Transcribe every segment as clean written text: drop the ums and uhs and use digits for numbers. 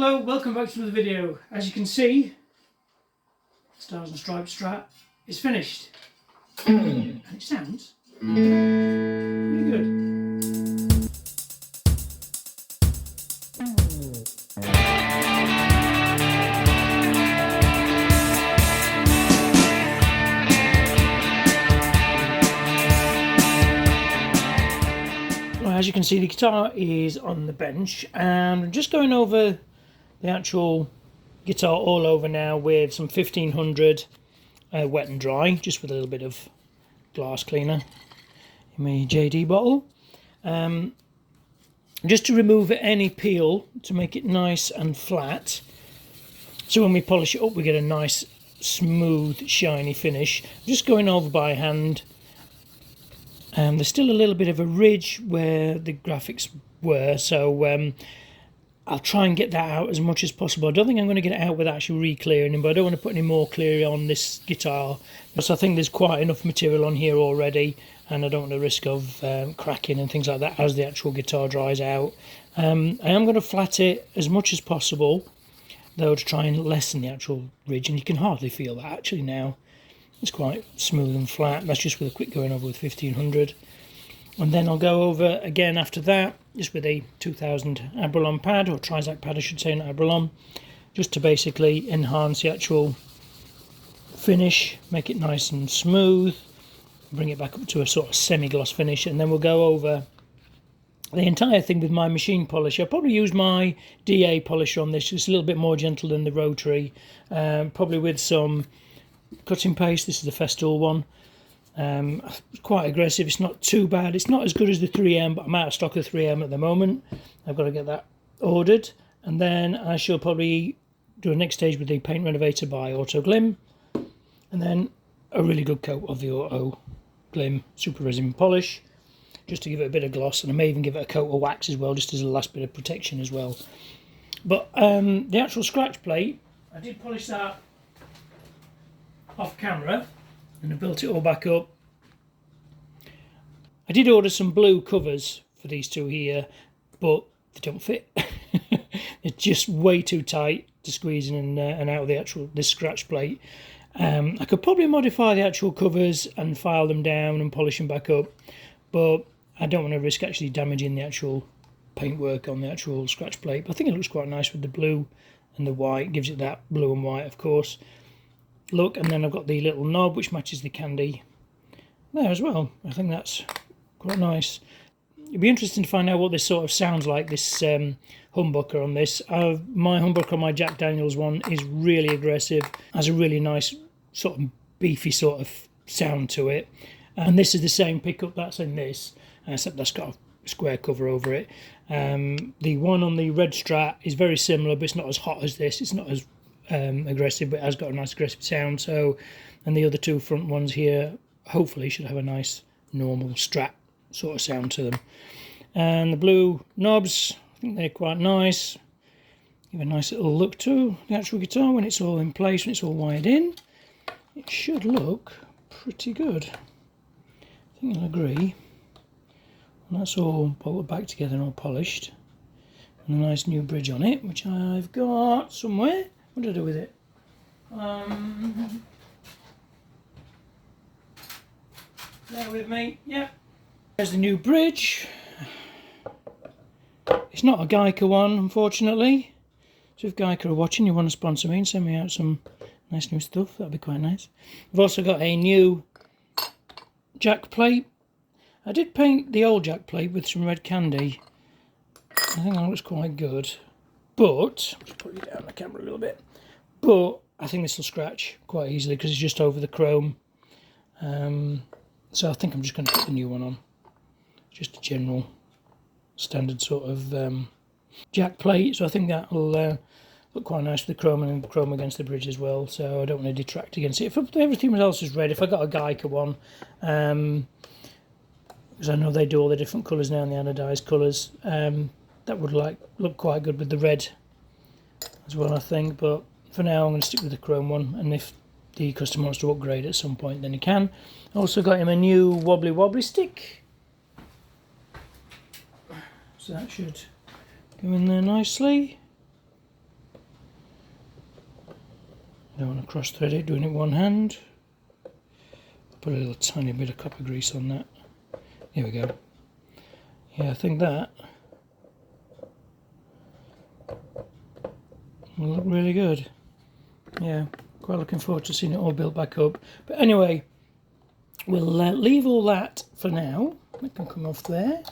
Hello, welcome back to another video. As you can see, Stars and Stripes Strat is finished. And it sounds pretty good. Well, as you can see, the guitar is on the bench and I'm just going over the actual guitar all over now with some 1500 wet and dry, just with a little bit of glass cleaner in my JD bottle, just to remove any peel to make it nice and flat, so when we polish it up we get a nice smooth shiny finish. Just going over by hand. There's still a little bit of a ridge where the graphics were, so I'll try and get that out as much as possible. I don't think I'm going to get it out without actually re-clearing them, but I don't want to put any more clear on this guitar, because I think there's quite enough material on here already, and I don't want the risk of cracking and things like that as the actual guitar dries out. I am going to flat it as much as possible, though, to try and lessen the actual ridge, and you can hardly feel that actually now. It's quite smooth and flat. That's just with a quick going over with 1500. And then I'll go over again after that, just with a 2000 Abralon pad, or Trizac pad I should say, not Abralon, just to basically enhance the actual finish, make it nice and smooth, bring it back up to a sort of semi-gloss finish. And then we'll go over the entire thing with my machine polisher. I'll probably use my DA polisher on this, just a little bit more gentle than the rotary, probably with some cutting paste. This is the Festool one. Quite aggressive. It's not too bad. It's not as good as the 3M, but I'm out of stock of 3M at the moment. I've got to get that ordered, and then I shall probably do a next stage with the Paint Renovator by Auto Glim, and then a really good coat of the Auto Glim Super Resin polish, just to give it a bit of gloss, and I may even give it a coat of wax as well, just as a last bit of protection as well. But the actual scratch plate, I did polish that off camera, and I built it all back up. I did order some blue covers for these two here, but they don't fit. They're just way too tight to squeeze in and out of this scratch plate. I could probably modify the actual covers and file them down and polish them back up, but I don't want to risk actually damaging the actual paintwork on the actual scratch plate. But I think it looks quite nice with the blue and the white. Gives it that blue and white, of course, look. And then I've got the little knob which matches the candy there as well. I think that's quite nice. It'd be interesting to find out what this sort of sounds like, this humbucker on this. My humbucker on my Jack Daniels one is really aggressive, has a really nice sort of beefy sort of sound to it, and this is the same pickup that's in this, except that's got a square cover over it. The one on the Red Strat is very similar, but it's not as hot as this. It's not as aggressive, but it has got a nice aggressive sound. So, and the other two front ones here hopefully should have a nice normal Strat sort of sound to them. And the blue knobs, I think they're quite nice, give a nice little look to the actual guitar when it's all in place, when it's all wired in. It should look pretty good, I think you'll agree. And that's all bolted back together and all polished, and a nice new bridge on it, which I've got somewhere. What did I do with it? Bear with me. Yep. There's the new bridge. It's not a Geica one, unfortunately. So if Geica are watching, you want to sponsor me and send me out some nice new stuff, that'd be quite nice. I've also got a new jack plate. I did paint the old jack plate with some red candy. I think that looks quite good. But, just put it down the camera a little bit. But I think this will scratch quite easily because it's just over the chrome. So I think I'm just going to put the new one on. Just a general standard sort of jack plate. So I think that will look quite nice with the chrome, and the chrome against the bridge as well. So I don't want to detract against it. If everything else is red, if I got a Geica one, because I know they do all the different colours now and the anodised colours, that would look quite good with the red as well, I think. But for now I'm going to stick with the chrome one, and if the customer wants to upgrade at some point then he can. Also got him a new wobbly stick, so that should go in there nicely. don't want to cross thread it, doing it one hand. Put a little tiny bit of copper grease on that. Here we go. Yeah, I think that will look really good. Yeah, quite looking forward to seeing it all built back up. But anyway, we'll leave all that for now. It can come off there.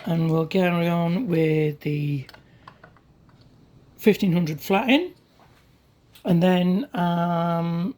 And we'll carry on with the 1500 flat-in. And then I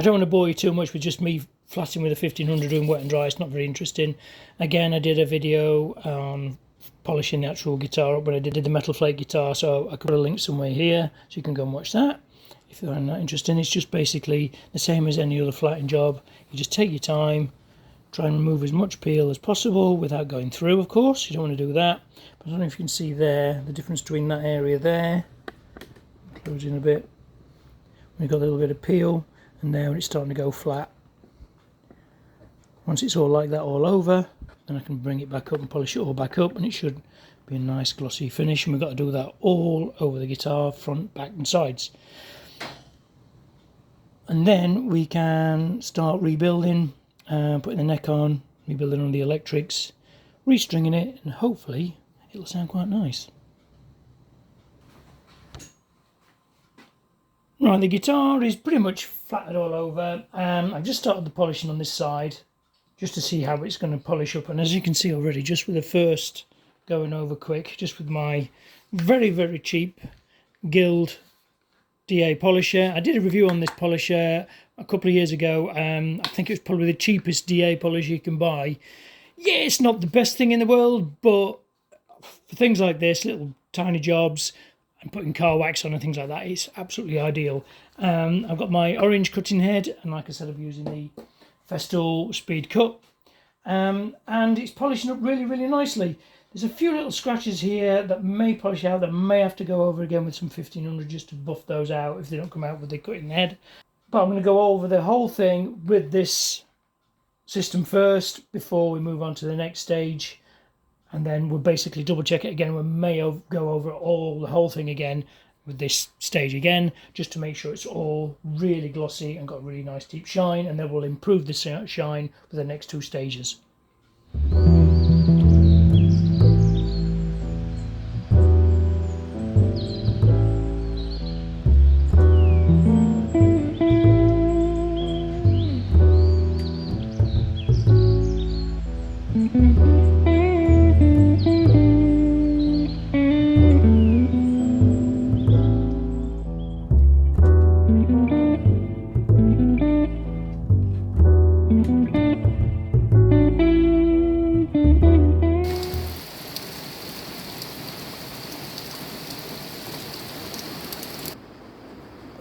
don't want to bore you too much with just me flatting with a 1500 doing wet and dry. It's not very interesting. Again, I did a video on polishing the actual guitar up when I did the metal flake guitar, so I could put a link somewhere here so you can go and watch that if you find that interesting. It's just basically the same as any other flatting job. You just take your time, try and remove as much peel as possible without going through, of course. You don't want to do that. But I don't know if you can see there the difference between that area there, close in a bit, we've got a little bit of peel, and there when it's starting to go flat. Once it's all like that all over, then I can bring it back up and polish it all back up, and it should be a nice glossy finish. And we've got to do that all over the guitar, front, back and sides. And then we can start rebuilding, putting the neck on, rebuilding on the electrics, restringing it, and hopefully it'll sound quite nice. Right, the guitar is pretty much flattened all over. I've just started the polishing on this side just to see how it's going to polish up, and as you can see already, just with the first going over quick, just with my very cheap Guild DA polisher. I did a review on this polisher a couple of years ago. I think it was probably the cheapest DA polisher you can buy. Yeah, it's not the best thing in the world, but for things like this, little tiny jobs and putting car wax on and things like that, it's absolutely ideal. I've got my orange cutting head, and like I said, I'm using the Festool Speed Cut, and it's polishing up really nicely. There's a few little scratches here that may polish out, that may have to go over again with some 1500 just to buff those out if they don't come out with the cutting head. But I'm going to go over the whole thing with this system first before we move on to the next stage, and then we'll basically double check it again. We may go over the whole thing again with this stage again, just to make sure it's all really glossy and got a really nice deep shine, and then we'll improve the shine for the next two stages.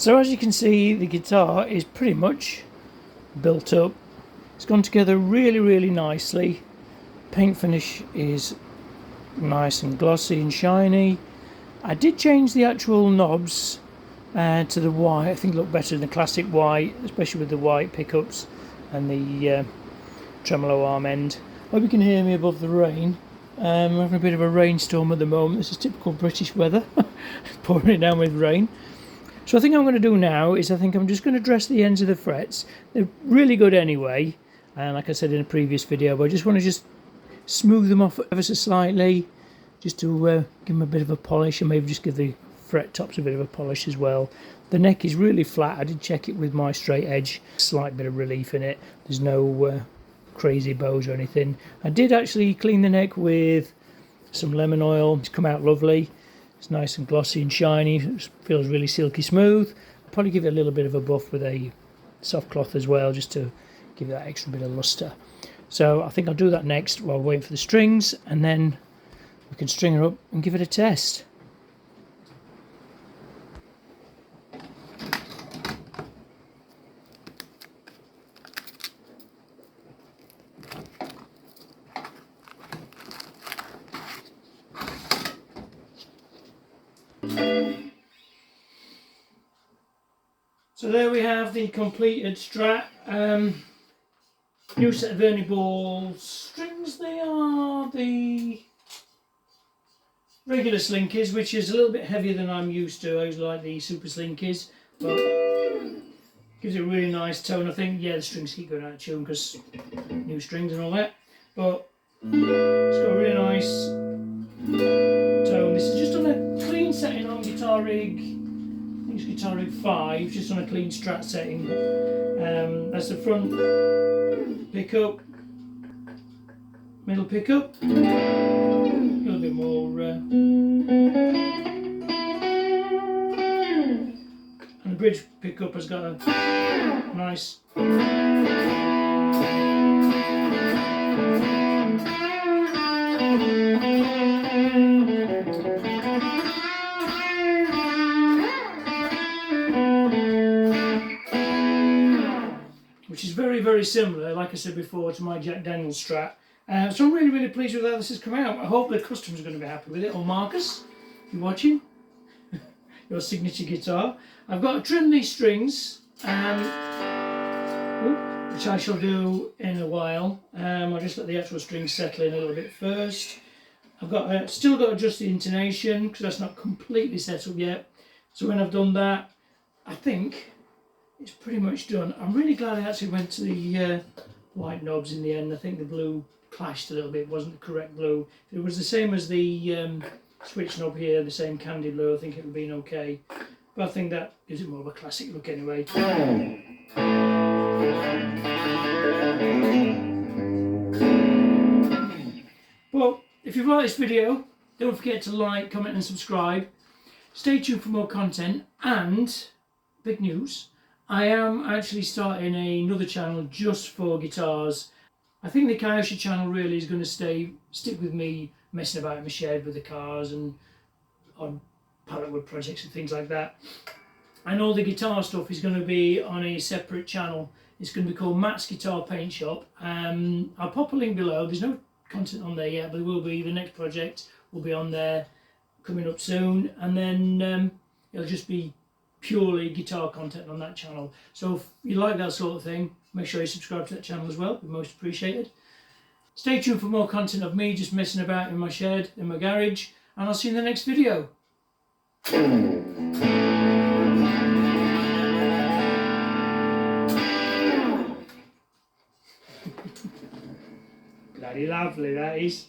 So as you can see, the guitar is pretty much built up. It's gone together really nicely. Paint finish is nice and glossy and shiny. I did change the actual knobs to the white. I think look better than the classic white, especially with the white pickups and the tremolo arm end. Hope you can hear me above the rain. I'm having a bit of a rainstorm at the moment. This is typical British weather, pouring it down with rain. So I think I'm going to do now is I'm just going to dress the ends of the frets. They're really good anyway, and like I said in a previous video, but I just want to smooth them off ever so slightly, just to give them a bit of a polish, and maybe just give the fret tops a bit of a polish as well. The neck is really flat. I did check it with my straight edge, slight bit of relief in it. There's no crazy bows or anything. I did actually clean the neck with some lemon oil. It's come out lovely. It's nice and glossy and shiny. It feels really silky smooth. I'll probably give it a little bit of a buff with a soft cloth as well, just to give it that extra bit of luster. So I think I'll do that next while we're waiting for the strings, and then we can string her up and give it a test. So there we have the completed Strat. New set of Ernie Ball strings. They are the regular slinkies, which is a little bit heavier than I'm used to. I usually like the super slinkies. but gives it a really nice tone. I think, yeah, the strings keep going out of tune because new strings and all that, but it's got a really nice tone. This is just on a clean setting on Guitar Rig. I think it's Guitar Rig 5, just on a clean Strat setting. That's the front pickup, middle pickup, a little bit more, and the bridge pickup has got a nice which is very, very similar, like I said before, to my Jack Daniels Strat. So I'm really, really pleased with how this has come out. I hope the customer's going to be happy with it, or Marcus, if you're watching, your signature guitar. I've got to trim these strings, which I shall do in a while. I'll just let the actual strings settle in a little bit first. I've got still got to adjust the intonation because that's not completely settled yet. So when I've done that, I think it's pretty much done. I'm really glad I actually went to the white knobs in the end. I think the blue clashed a little bit, it wasn't the correct blue. If it was the same as the switch knob here, the same candy blue, I think it would have been okay. But I think that gives it more of a classic look anyway. Well, if you've liked this video, don't forget to like, comment and subscribe. Stay tuned for more content, and big news, I am actually starting another channel just for guitars. I think the Kyoshi channel really is going to stick with me messing about in my shed with the cars and on pallet wood projects and things like that. And all the guitar stuff is going to be on a separate channel. It's going to be called Matt's Guitar Paint Shop. I'll pop a link below. There's no content on there yet, but there will be. The next project will be on there coming up soon, and then it'll just be purely guitar content on that channel. So if you like that sort of thing, make sure you subscribe to that channel as well. It'd be most appreciated. Stay tuned for more content of me just messing about in my shed, in my garage, and I'll see you in the next video. Bloody lovely that is.